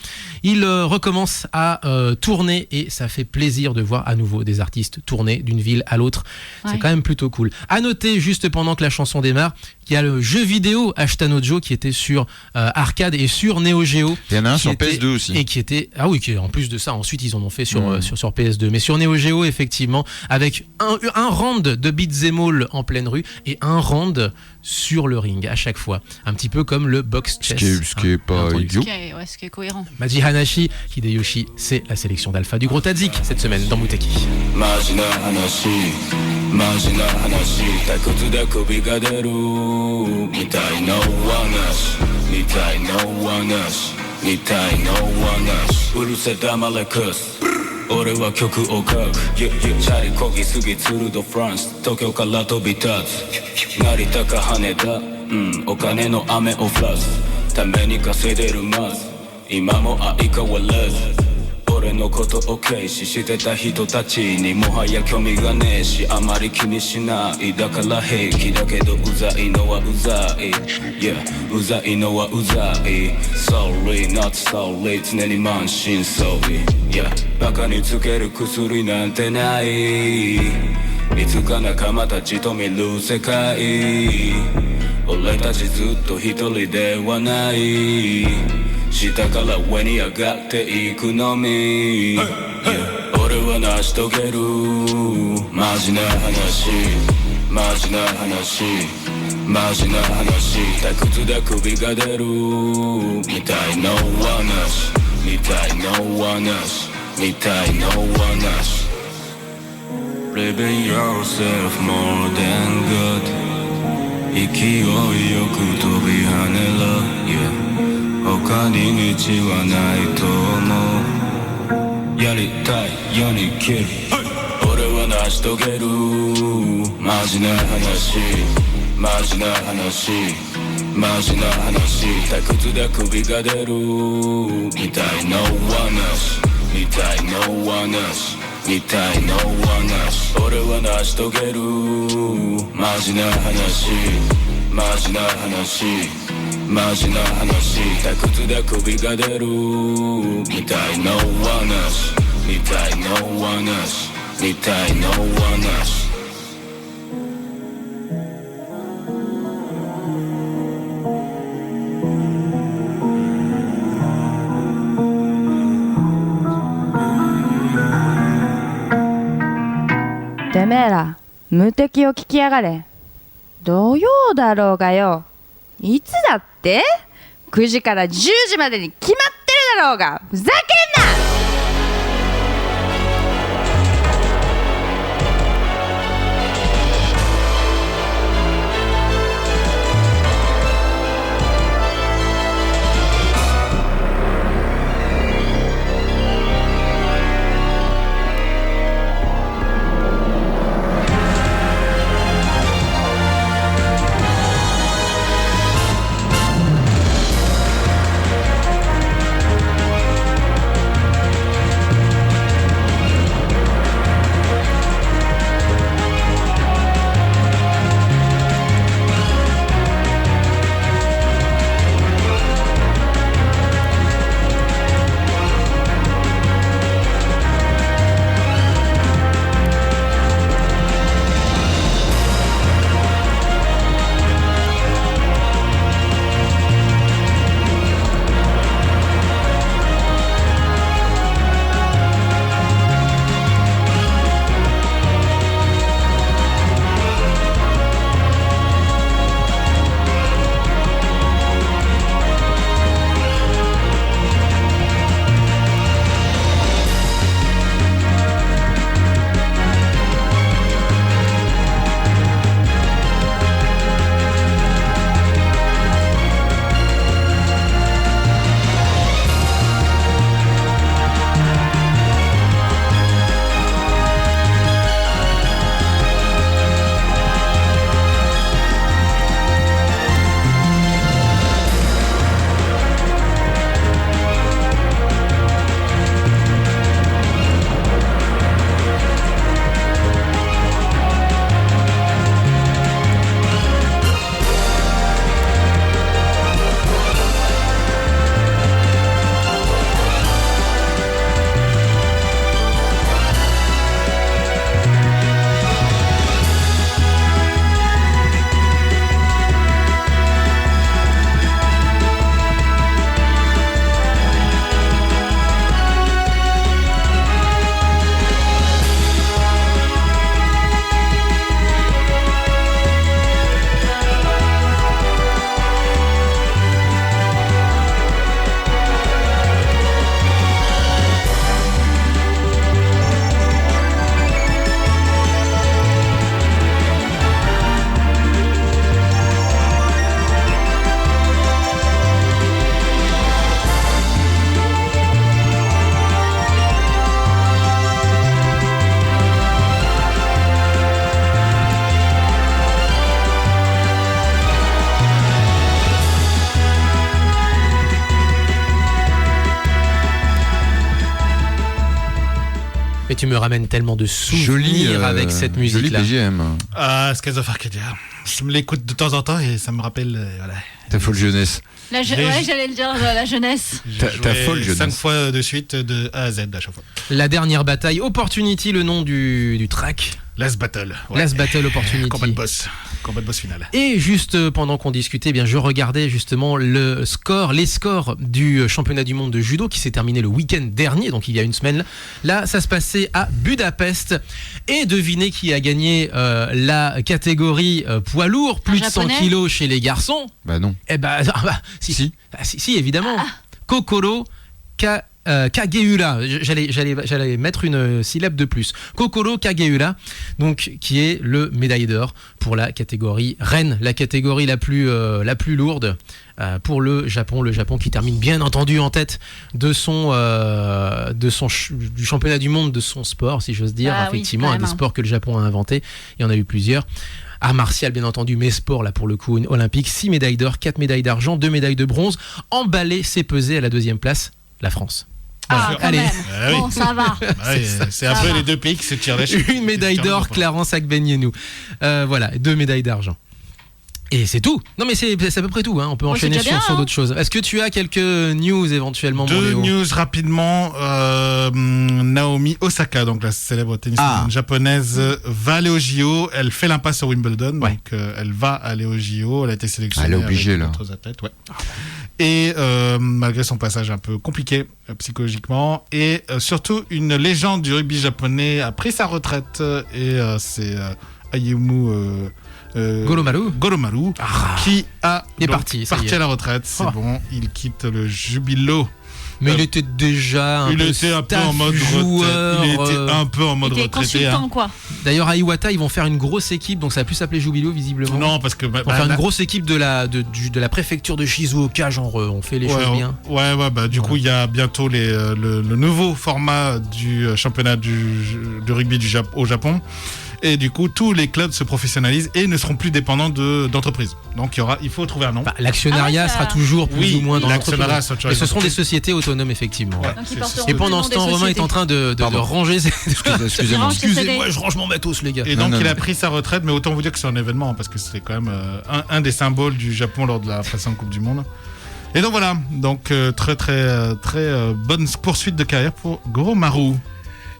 il recommence à tourner et ça fait plaisir de voir à nouveau des artistes tourner d'une ville à l'autre. C'est Ouais. quand même plutôt cool. À noter, juste pendant que la chanson démarre, qu'il y a le jeu vidéo Ashtanojo qui était sur arcade et sur Neo Geo. Il y en a un qui sur était- PS2 aussi. Et qui était, ah oui, en plus de ça, ensuite ils en ont fait sur PS2. Mais sur Neo Geo, effectivement, avec un round de beat'em all en pleine rue et un round sur le ring à chaque fois. Un petit peu comme le box Ce chess. qui est pas entendu. idiot. Ce qui est cohérent. Maji Hanashi, Hideyoshi, c'est la sélection d'Alpha du Gros Tadzik cette semaine dans Muteki. マジな話マジな話退屈で首が出るみたいな話みたいな話みたいな話うるせ黙れクス俺は曲を書くチャリこぎすぎツール・ド・フランス東京から飛び立つ成田か羽田お金の雨を降らすために稼いでるまず今も相変わらず俺のことを軽視してた人たちにもはや興味がねえしあまり気にしないだから平気だけどうざいのはうざい Yeah うざいのはうざい Sorry not sorry 常に満身創痍 Yeah バカにつける薬なんてないいつか仲間たちと見る世界俺たちずっと一人ではない下から上に上がっていくのみ、yeah、俺は成し遂げるマジな話マジな話マジな話退屈で首が出るみたいな話みたいな話みたいな話 Living yourself more than good 勢いよく飛び跳ねろ、yeah、他に道はないと思うやりたいように生きる、俺は成し遂げるマジな話マジな話マジな話退屈で首が出るみたいな話みたいな話みたいな話俺は成し遂げるマジな話マジな話マジな話退屈で首が出るみたいな話みたいな話みたいな話てめえら無敵を聞きやがれ。土曜だろうがよ、いつだって9時から10時までに決まってるだろうが、ふざけんな。Mais tu me ramènes tellement de souvenirs avec cette musique-là. Joli BGM. Ah, Skies of Arcadia. Je me l'écoute de temps en temps et ça me rappelle. Voilà. Ta folle jeunesse. Ouais, j'allais le dire, la jeunesse. Ta folle jeunesse. 5 fois de suite de A à Z à chaque fois. La dernière bataille, Opportunity, le nom du track. Last Battle. Ouais. Last Battle Opportunity. Combat de boss final. Et juste pendant qu'on discutait, eh bien je regardais justement les scores du championnat du monde de judo qui s'est terminé le week-end dernier, donc il y a une semaine. Là, ça se passait à Budapest. Et devinez qui a gagné la catégorie poids lourd, plus de 100 Japonais kilos chez les garçons. Bah non. Eh ben, si, évidemment. Kokoro Kageura. J'allais mettre une syllabe de plus. Kokoro Kageura, donc qui est le médaille d'or pour la catégorie reine, la catégorie la plus lourde pour le Japon qui termine bien entendu en tête du championnat du monde de son sport, si j'ose dire. Ah oui, Effectivement, quand un même, des sports que le Japon a inventé. Il y en a eu plusieurs. Art martial, bien entendu, mais sport, là, pour le coup, olympique. 6 médailles d'or, 4 médailles d'argent, 2 médailles de bronze. Emballé, c'est pesé à la 2e place, la France. Ah, quand Allez. même. Ah oui. Bon, ça va. C'est un peu les deux pays qui se tirent les cheveux. Une médaille d'or, Clarence Agbenienou. Voilà, 2 médailles d'argent. Et c'est tout. Non mais c'est à peu près tout, hein. On peut enchaîner c'est déjà bien, sur hein. d'autres choses. Est-ce que tu as quelques news éventuellement, mon Deux Léo ? news rapidement. Naomi Osaka, donc la célèbre tennisman japonaise, va aller au JO. Elle fait l'impasse sur Wimbledon, Ouais. donc elle va aller au JO. Elle a été sélectionnée. Elle est obligée, avec là. d'autres athlètes, ouais. Et malgré son passage un peu compliqué psychologiquement, et surtout une légende du rugby japonais a pris sa retraite, et c'est Ayumu Goromaru qui il est donc parti, ça y est. à la retraite. C'est Oh. bon, il quitte le Jubilo. Mais il était déjà un peu en mode joueur. Il était un peu en mode Il était retraité. consultant, quoi. D'ailleurs, à Iwata, ils vont faire une grosse équipe, donc ça va plus s'appeler Jubilo visiblement. Non, parce que Ils vont faire une grosse équipe de la préfecture de Shizuoka, genre on fait les choses bien. Du coup, il y a bientôt le nouveau format du championnat de rugby au Japon. Et du coup, tous les clubs se professionnalisent et ne seront plus dépendants d'entreprises. Donc, il faut trouver un nom. Bah, l'actionnariat Ah ouais, ça- sera toujours plus ou moins dans l'actionnariat l'entreprise. sera toujours Et ce seront des l'entreprise. sociétés autonomes, effectivement. Ouais. Donc, ils c'est- porteront Et plus pendant le ce nom temps, des Romain est sociétés. en train de ranger ses... Excusez-moi. Je range mon matos, les gars. Et donc, Non, il a non. pris sa retraite, mais autant vous dire que c'est un événement, parce que c'était quand même un des symboles du Japon lors de la précédente Coupe du Monde. Et donc voilà, donc très bonne poursuite de carrière pour Goromaru.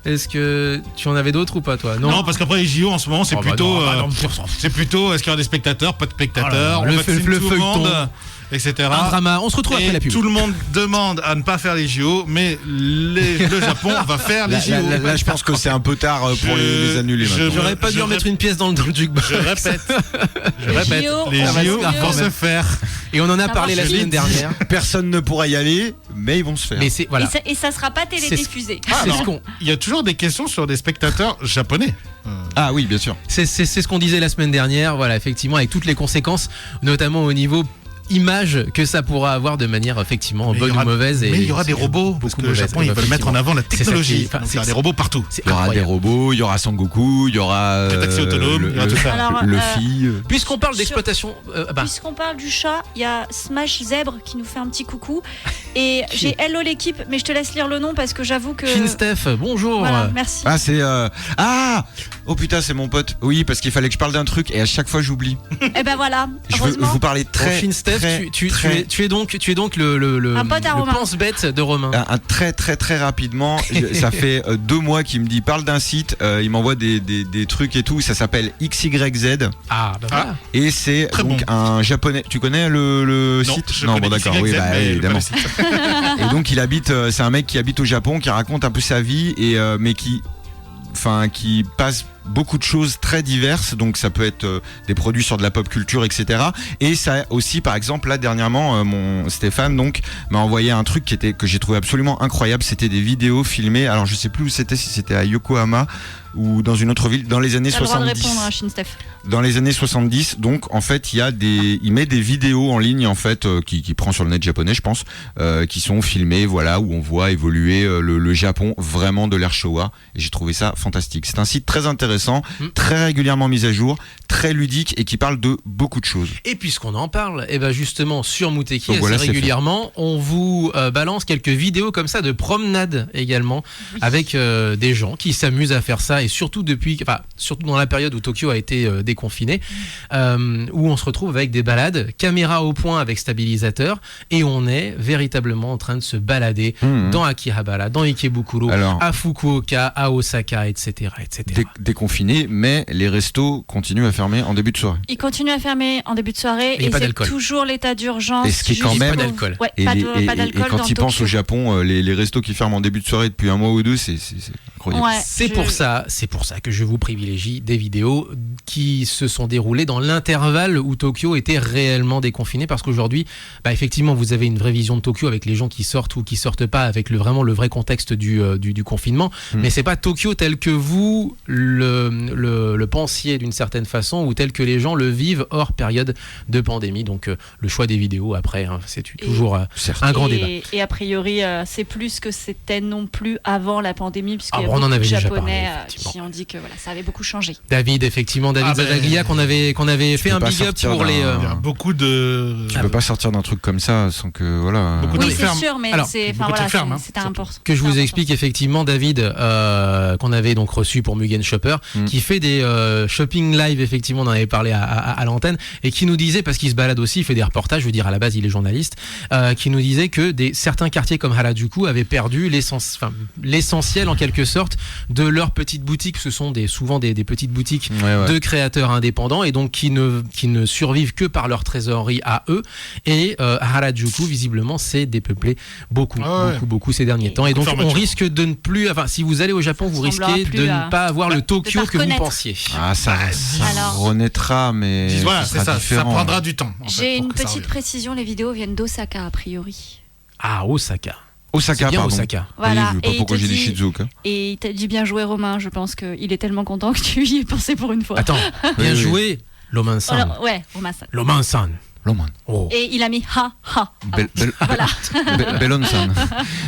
Est-ce que tu en avais d'autres ou pas, toi? Non, parce qu'après les JO en ce moment, c'est Oh, bah plutôt, non, bah non, c'est plutôt, est-ce qu'il y aura des spectateurs, pas de spectateurs, Oh là là, on vaccine le tout feuilleton. monde, etc. Un drama. On se retrouve après la Et pub. tout le monde demande à ne pas faire les JO, mais le Japon va faire les JO. Là, je pense que c'est un peu tard pour les annuler je- maintenant. J'aurais pas dû remettre une pièce dans le jukebox. Je répète, JO, les ça va JO se faire vont quand se même. faire. Et on en a Ça parlé marche, la je l'ai semaine dit. dernière. Personne ne pourra y aller, mais ils vont se faire. Mais c'est voilà. Et ça sera pas télédiffusé. C'est ce qu'on Il y a toujours des questions sur des spectateurs japonais. Ah oui, bien sûr. c'est ce qu'on disait la semaine dernière. Voilà, effectivement, avec toutes les conséquences, notamment au niveau image que ça pourra avoir de manière effectivement Mais bonne il y aura- ou mauvaise. Mais il y aura des robots, parce que le Japon, ils veulent mettre en avant la technologie. Enfin, Donc, il y aura des robots partout. C'est Il y aura des incroyable. robots, il y aura Sangoku, il y aura Des taxis autonomes, il y aura tout ça. Alors, Luffy. Puisqu'on parle d'exploitation, Puisqu'on parle du chat, il y a Smash Zèbre qui nous fait un petit coucou. Et j'ai Hello l'équipe, mais je te laisse lire le nom parce que j'avoue que. Shin Steph, bonjour. Voilà, merci. Ah, c'est. Oh putain, c'est mon pote. Oui, parce qu'il fallait que je parle d'un truc et à chaque fois j'oublie. Et ben voilà, Je veux heureusement. vous parler Bon, très. Shin Steph, très, tu très- es donc le Un pote à Romain. pense-bête de Romain. un très très très rapidement. Ça fait 2 mois qu'il me dit parle d'un site. Il m'envoie des trucs et tout. Ça s'appelle XYZ Ah, bah voilà. et c'est Très donc bon. un japonais. Tu connais le Non, site? je Non, connais bon d'accord. XYZ, Oui, bah, mais évidemment. pas le site. Et donc il habite. C'est un mec qui habite au Japon, qui raconte un peu sa vie et mais qui passe beaucoup de choses très diverses, donc ça peut être des produits sur de la pop culture, etc. Et ça aussi, par exemple, là dernièrement, mon Stéphane donc m'a envoyé un truc que j'ai trouvé absolument incroyable. C'était des vidéos filmées. Alors je sais plus où c'était, si c'était à Yokohama ou dans une autre ville, dans les années T'as le droit de 70. répondre à Shin Steph. Dans les années 70, donc en fait il met des vidéos en ligne en fait qui prend sur le net japonais, je pense, qui sont filmées, voilà, où on voit évoluer le Japon vraiment de l'ère Showa. Et j'ai trouvé ça fantastique. C'est un site très intéressant, très régulièrement mis à jour, très ludique et qui parle de beaucoup de choses. Et puisqu'on en parle, et ben justement sur Muteki, Donc voilà, assez c'est régulièrement, on vous balance quelques vidéos comme ça de promenade également, avec des gens qui s'amusent à faire ça, et surtout surtout dans la période où Tokyo a été déconfiné, où on se retrouve avec des balades, caméra au point avec stabilisateur, et on est véritablement en train de se balader dans Akihabara, dans Ikebukuro, Alors, à Fukuoka, à Osaka, etc., etc. dès qu'on déconfiné, mais les restos continuent à fermer en début de soirée. Ils continuent à fermer en début de soirée Mais y a et pas c'est d'alcool. toujours l'état d'urgence. Et ce qui est quand jusqu'au- même- Pas d'alcool. Ouais, Et, pas les- de- pas et d'alcool quand dans ils pensent Tokyo. au Japon, les restos qui ferment en début de soirée depuis un mois ou deux, c'est incroyable. Ouais, C'est je- pour ça que je vous privilégie des vidéos qui se sont déroulées dans l'intervalle où Tokyo était réellement déconfiné, parce qu'aujourd'hui, effectivement, vous avez une vraie vision de Tokyo avec les gens qui sortent ou qui sortent pas, avec vraiment le vrai contexte du confinement. Mais c'est pas Tokyo tel que vous le pensiez d'une certaine façon, ou tel que les gens le vivent hors période de pandémie. Donc le choix des vidéos après, c'est toujours un grand débat. Et a priori, c'est plus que c'était non plus avant la pandémie, puisqu'il y a on en beaucoup de avait déjà Japonais parlé, effectivement. qui ont dit que voilà, ça avait beaucoup changé. David Zavaglia qu'on avait fait peux un pas big up sortir pour les. d'un- Il y a beaucoup de. Tu peux pas sortir d'un truc comme ça sans que voilà. Beaucoup de Oui, c'est fermes. sûr, mais Alors, c'est, beaucoup enfin de voilà, fermes, c'était important. Que je vous C'est explique effectivement, David, qu'on avait donc reçu pour Mugen Shopper, qui fait des shopping live, effectivement, on en avait parlé à l'antenne, et qui nous disait, parce qu'il se balade aussi, il fait des reportages, je veux dire, à la base il est journaliste, qui nous disait que certains quartiers comme Harajuku avaient perdu l'essentiel en quelque sorte de leurs petites boutiques. Ce sont souvent des petites boutiques Ouais. de créateurs indépendants, et donc qui ne survivent que par leur trésorerie à eux. Et Harajuku, visiblement, s'est dépeuplé beaucoup ces derniers temps. Et donc on risque de ne plus, si vous allez au Japon, vous ressemblera risquez plus de à- ne pas avoir le Tokyo pas que vous reconnaître. pensiez. Ah, ça Alors- renaîtra, mais Voilà, ce c'est sera ça. Ça différent. prendra du temps. en fait, J'ai pour une que ça petite revienne. précision, les vidéos viennent d'Osaka a priori. Ah, Osaka. Osaka, C'est bien pardon. Osaka. Voilà. Oui, je sais pas Et pourquoi il te j'ai dit dit- Shizuoka. Et il t'a dit bien joué Romain, je pense qu'il est tellement content que tu y aies pensé pour une fois. Attends, bien Oui. joué, Loman-san. Alors, ouais, Romain ça. Loman-san. Loman. Oh. Et il a mis ha. Bellon-san.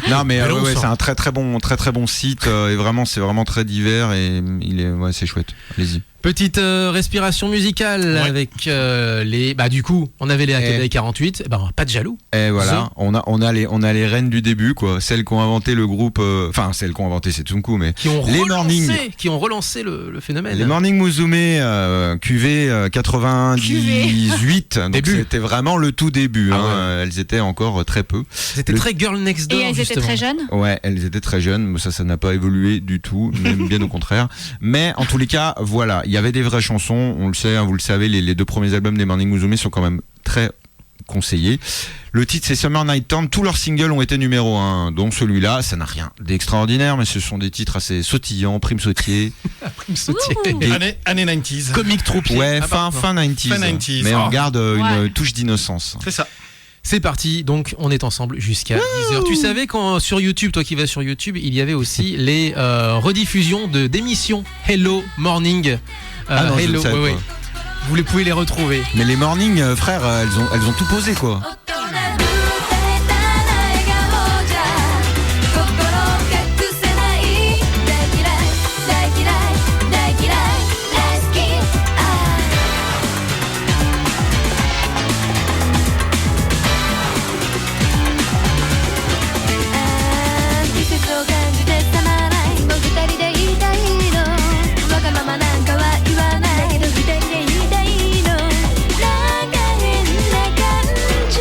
Non mais Bellon-san. ouais, c'est un très très bon site et vraiment c'est vraiment très divers et c'est chouette. Allez-y. Petite respiration musicale avec les. Du coup, on avait les AKB 48. Pas de jaloux. Et voilà, on a les reines du début quoi, celles qui ont inventé le groupe, celles qui ont inventé c'est Tsunku mais Qui ont les relancé le phénomène. Les Morning Musume QV 98, donc Début. c'était vraiment le tout début. Ah hein, elles étaient encore très peu. C'était très Girl Next Door. Et elles étaient justement. très jeunes. Ouais, elles étaient très jeunes, mais ça n'a pas évolué du tout, même bien au contraire. Mais en tous les cas, voilà, il y avait des vraies chansons, on le sait, hein, vous le savez, les deux premiers albums des Morning Musume sont quand même très conseillés. Le titre c'est Summer Night Town, tous leurs singles ont été numéro 1, dont celui-là, ça n'a rien d'extraordinaire, mais ce sont des titres assez sautillants, prime sautier. Prime sautier. Années 90. Comique troupier. Ouais, Ah, fin pardon. 90s. Fin 90s. Mais on garde une Ouais. touche d'innocence. C'est ça. C'est parti, donc on est ensemble jusqu'à 10h. Tu savais quand sur YouTube, toi qui vas sur YouTube, il y avait aussi les rediffusions d'émissions Hello Morning. Non, je ne savais pas. Vous pouvez les retrouver. Mais les Morning, frère, elles ont tout posé quoi. 季節を感じてたまらないもう二人でいたいのわがままなんかは言わないけど二人でいたいのなんか変な感じ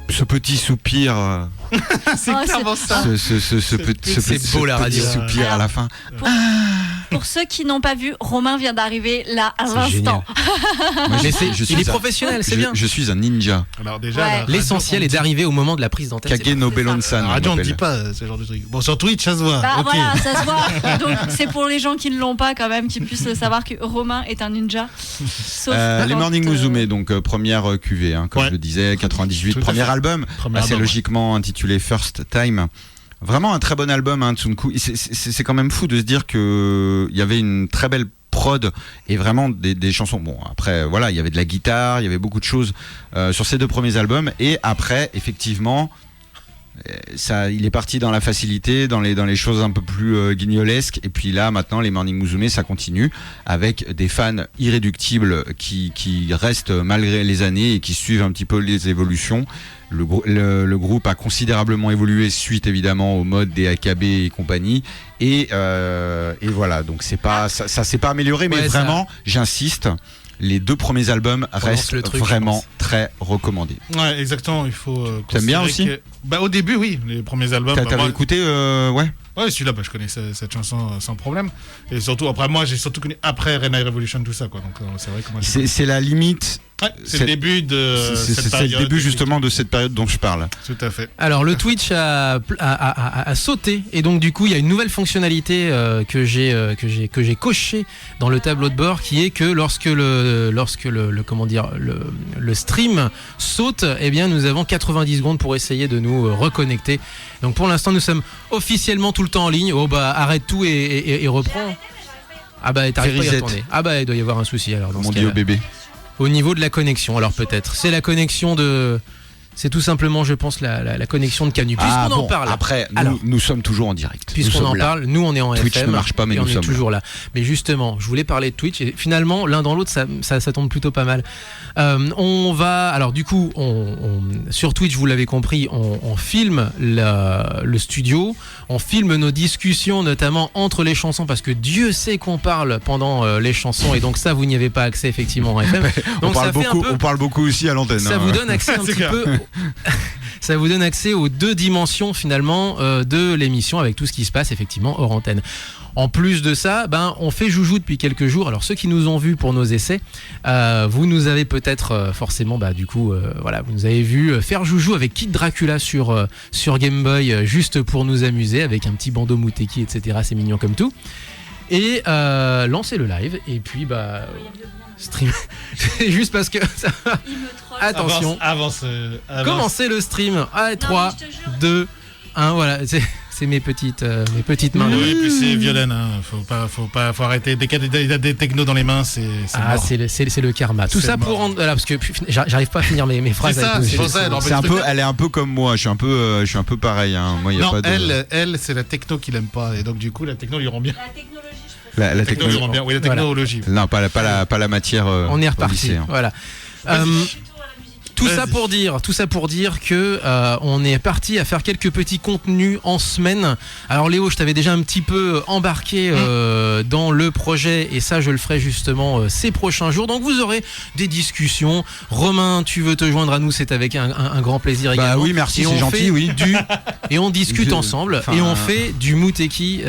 ce petit soupir, C'est Oh, clairement c'est- ça. C'est beau, la radio. soupir à la fin. Pour ceux qui n'ont pas vu, Romain vient d'arriver là à C'est l'instant. Moi, Mais je il est un- professionnel, c'est bien. Je suis un ninja. Alors déjà, Ouais. la radio, L'essentiel on est dit- d'arriver au moment de la prise d'antenne. Kage no Belon-san. La on radio, on ne m'appelle. dit pas ce genre de truc. Bon, sur Twitch, ça se voit. Bah Ok. voilà, ça se voit. Donc c'est pour les gens qui ne l'ont pas quand même, qui puissent le savoir que Romain est un ninja. Sauf Les quand, Morning Musume, donc première cuvée, comme Ouais. je le disais, 98, Tout à premier fait. album, Premier assez album, logiquement intitulé First Time. Vraiment un très bon album, Tsunku. C'est quand même fou de se dire que il y avait une très belle prod et vraiment des chansons. Bon, après, voilà, il y avait de la guitare, il y avait beaucoup de choses sur ces deux premiers albums. Et après, effectivement, il est parti dans la facilité, dans les choses un peu plus guignolesques. Et puis là, maintenant, les Morning Musume, ça continue avec des fans irréductibles qui restent malgré les années et qui suivent un petit peu les évolutions. Le groupe a considérablement évolué suite évidemment au mode des AKB et compagnie. Et voilà, donc ça s'est pas amélioré, mais Ouais, vraiment, j'insiste. Les deux premiers albums restent le truc, je vraiment pense. très recommandés. Ouais, exactement. Il faut. T'aimes bien considérer aussi que- Bah, au début, oui. Les premiers albums. bah, T'avais moi- écouté, ouais. Ouais, celui-là, je connais cette chanson sans problème. Et surtout, après, moi, j'ai surtout connu après Renai Revolution, tout ça, quoi. Donc, c'est vrai que moi, C'est la limite. ouais, c'est le début de. C'est cette le période. début justement de cette période dont je parle. Tout à fait. Alors le Twitch a sauté et donc du coup il y a une nouvelle fonctionnalité que j'ai coché dans le tableau de bord qui est que lorsque le comment dire le stream saute, eh bien nous avons 90 secondes pour essayer de nous reconnecter. Donc pour l'instant nous sommes officiellement tout le temps en ligne. Oh bah arrête tout et reprends. Ah bah t'arrives pas à y Reset. retourner. Ah bah il doit y avoir un souci alors dans Comme on ce dit cas-là. au bébé. Au niveau de la connexion, alors peut-être. C'est la connexion de. C'est tout simplement, je pense, la connexion de Canu. Puisqu'on en parle. Après, Alors. nous sommes toujours en direct. Nous Puisqu'on sommes en là. parle, nous on est en Twitch FM. ne marche pas, mais et nous on est sommes toujours là. Mais justement, je voulais parler de Twitch et finalement, l'un dans l'autre, ça tombe plutôt pas mal. On va, alors du coup, sur Twitch, vous l'avez compris, on filme le studio, on filme nos discussions, notamment entre les chansons, parce que Dieu sait qu'on parle pendant les chansons, et donc ça, vous n'y avez pas accès effectivement en FM. Donc ça fait un peu. On parle beaucoup aussi à l'antenne. Ça vous donne accès un C'est petit clair. peu. Ça vous donne accès aux deux dimensions finalement de l'émission avec tout ce qui se passe effectivement hors antenne. En plus de ça, on fait joujou depuis quelques jours. Alors ceux qui nous ont vus pour nos essais, vous nous avez peut-être forcément, voilà, vous nous avez vu faire joujou avec Kid Dracula sur Game Boy juste pour nous amuser avec un petit bandeau Mouteki, etc. C'est mignon comme tout. Et lancer le live et puis stream. C'est juste parce que attention. Avance. Commencez le stream. Allez, 3, 2, 1, voilà. C'est mes petites mains. Oui, puis c'est violent, hein. Faut arrêter. Dès qu'il y a des technos dans les mains, c'est mort. C'est le karma. Tout C'est ça pour mort. rendre. Parce que j'arrive pas à finir mes phrases. C'est ça, avec c'est pour ça, alors, C'est un peu, elle est un peu comme moi. Je suis un peu pareil. Moi, y a Non, pas de. elle, c'est la techno qu'il aime pas. Et donc, du coup, la techno lui rend bien. La La techno lui rend bien. Oui, la technologie. Non, pas la matière. On est au reparti. lycée, hein. Voilà. Tout ça pour dire que on est parti à faire quelques petits contenus en semaine. Alors Léo, je t'avais déjà un petit peu embarqué dans le projet et ça je le ferai justement ces prochains jours. Donc vous aurez des discussions. Romain, tu veux te joindre à nous, c'est avec un grand plaisir également. Bah oui, merci, Et c'est on gentil, fait oui. Et on discute Je- ensemble enfin, et on fait du Mouteki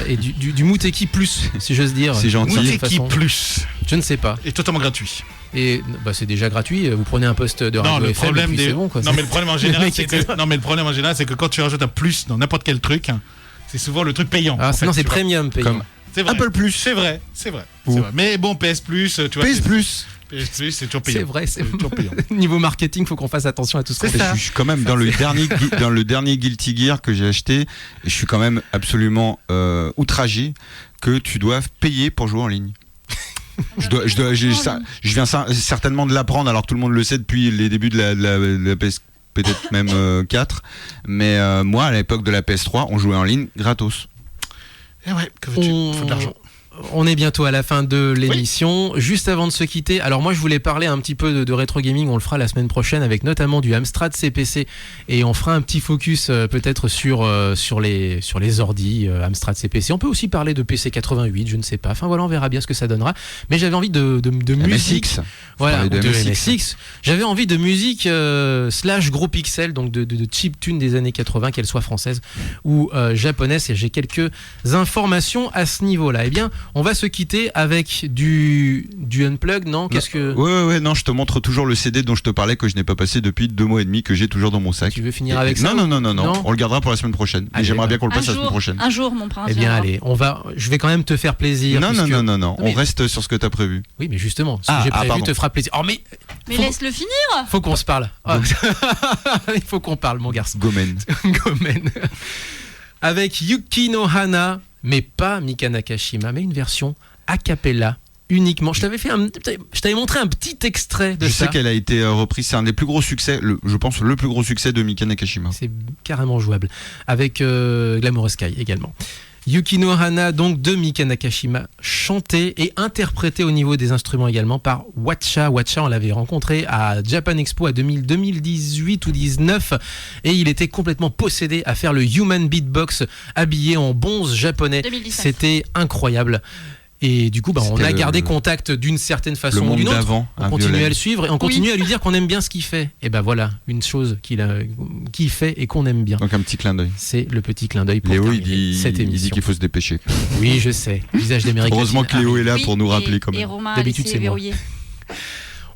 et du Mouteki plus, si j'ose dire. C'est gentil. De toute Mouteki façon. Plus. Je ne sais pas. Et totalement gratuit. Et c'est déjà gratuit. Vous prenez un poste de radio Non, le FM, problème et puis des. c'est bon, quoi. Non, mais le problème en général, mec c'est était- que. Non, mais le problème en général, c'est que quand tu rajoutes un plus dans n'importe quel truc, c'est souvent le truc payant. Ah, en sinon fait, c'est tu vois. premium payant. Comme C'est vrai. Apple Plus. C'est vrai, c'est vrai. Ou- C'est vrai. Mais bon, PS Plus, tu vois. PS Plus. PS Plus, c'est toujours payant. C'est vrai, c'est toujours payant. Niveau marketing, faut qu'on fasse attention à tout ce qu'on C'est fait. ça. Je suis quand même dans le dernier Guilty Gear que j'ai acheté. Je suis quand même absolument outragé que tu doives payer pour jouer en ligne. Je viens certainement de l'apprendre, alors tout le monde le sait depuis les débuts de la PS, peut-être même 4. Mais moi, à l'époque de la PS3, on jouait en ligne gratos. Et ouais, que veux-tu ? Faut de l'argent. On est bientôt à la fin de l'émission. Juste avant de se quitter, alors moi je voulais parler un petit peu de rétro gaming. On le fera la semaine prochaine avec notamment du Amstrad CPC et on fera un petit focus peut-être sur les ordi Amstrad CPC. On peut aussi parler de PC 88, je ne sais pas. Enfin voilà, on verra bien ce que ça donnera. Mais j'avais envie de musique. MSX. Voilà, de de MSX. MSX. J'avais envie de musique slash gros pixel, donc de chiptune des années 80, qu'elle soit française ou japonaise. Et j'ai quelques informations à ce niveau-là. Eh bien, on va se quitter avec du unplug, non? Qu'est-ce que Ouais, non, je te montre toujours le CD dont je te parlais que je n'ai pas passé depuis 2 mois et demi, que j'ai toujours dans mon sac. tu veux finir avec ça? Non, Non. on le gardera pour la semaine prochaine. Mais Allez, j'aimerais bien qu'on le Un passe la semaine jour, prochaine. un jour, mon prince. Eh bien, viendra. allez, je vais quand même te faire plaisir. Non, puisque- on mais- reste sur ce que t'as prévu. Oui, mais justement, ce Ah, que j'ai prévu pardon. te fera plaisir. Oh, mais Mais faut- laisse-le finir. faut qu'on se parle. Ah. Il faut qu'on parle, mon garçon. Gomen. Gomen. Avec Yuki no Hana, mais pas Mika Nakashima, mais une version a cappella uniquement. Je t'avais montré un petit extrait de Je ça. sais qu'elle a été reprise, c'est un des plus gros succès, je pense le plus gros succès de Mika Nakashima. C'est carrément jouable. Avec Glamorous Sky également. Yuki no Hana, donc de Mika Nakashima, chanté et interprété au niveau des instruments également par Watcha. Watcha, on l'avait rencontré à Japan Expo à 2018 ou 2019 et il était complètement possédé à faire le human beatbox habillé en bonze japonais. 2019. C'était incroyable. Et du coup, on C'était a le- gardé contact d'une certaine Le façon ou monde d'une autre. d'avant, On un continue violet. à le suivre et on continue à lui dire qu'on aime bien ce qu'il fait. Et ben voilà, une chose qu'il fait et qu'on aime bien. Donc un petit clin d'œil. C'est le petit clin d'œil pour Léo, il terminer dit, cette il dit émission. qu'il faut se dépêcher. Oui, je sais. Visage d'Amérique Heureusement que latine Léo arrive. est là Oui, pour nous et- rappeler quand Et même. Romain a D'habitude, laissé c'est moi. verrouiller.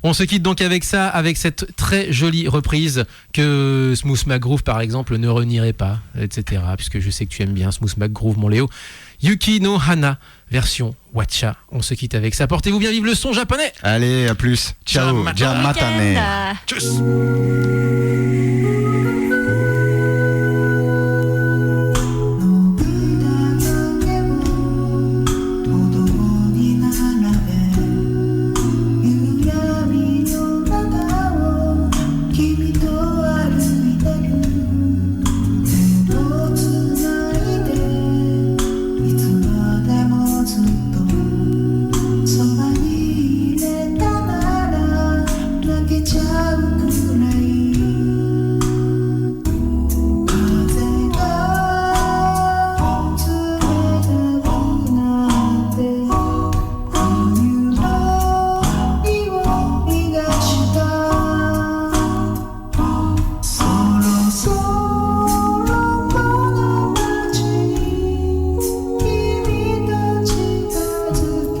On se quitte donc avec ça, avec cette très jolie reprise que Smooth McGroove, par exemple, ne renierait pas, etc. Puisque je sais que tu aimes bien Smooth McGroove, mon Léo. Yuki no Hana, version Watcha. On se quitte avec ça. Portez-vous bien, vive le son japonais! Allez, à plus. Ciao. Già matane. Week-end. Tchuss. そばにいれたなら泣けちゃうくらい風が冷たくなって冬の匂いがしたそろそろこの街に君と近づけ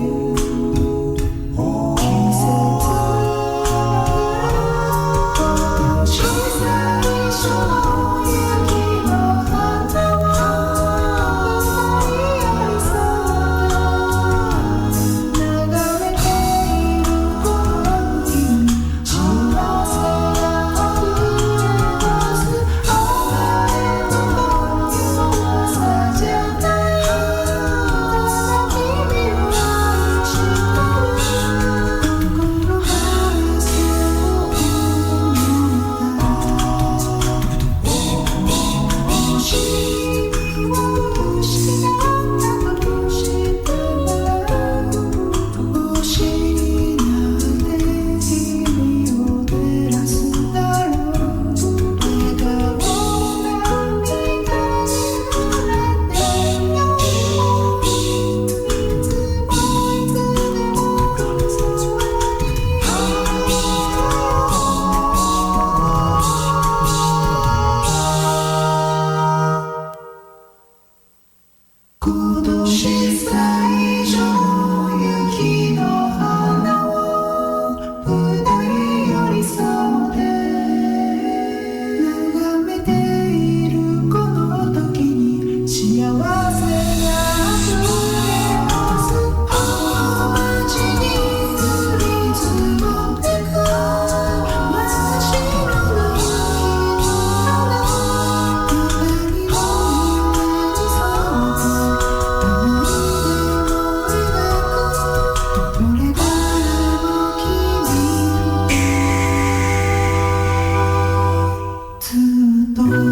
今年最初の雪の花を二人寄り添って眺めているこの時に幸せが溢れますこの街に降り積もってく真っ白な雪の花二人の夢に沿ってずっと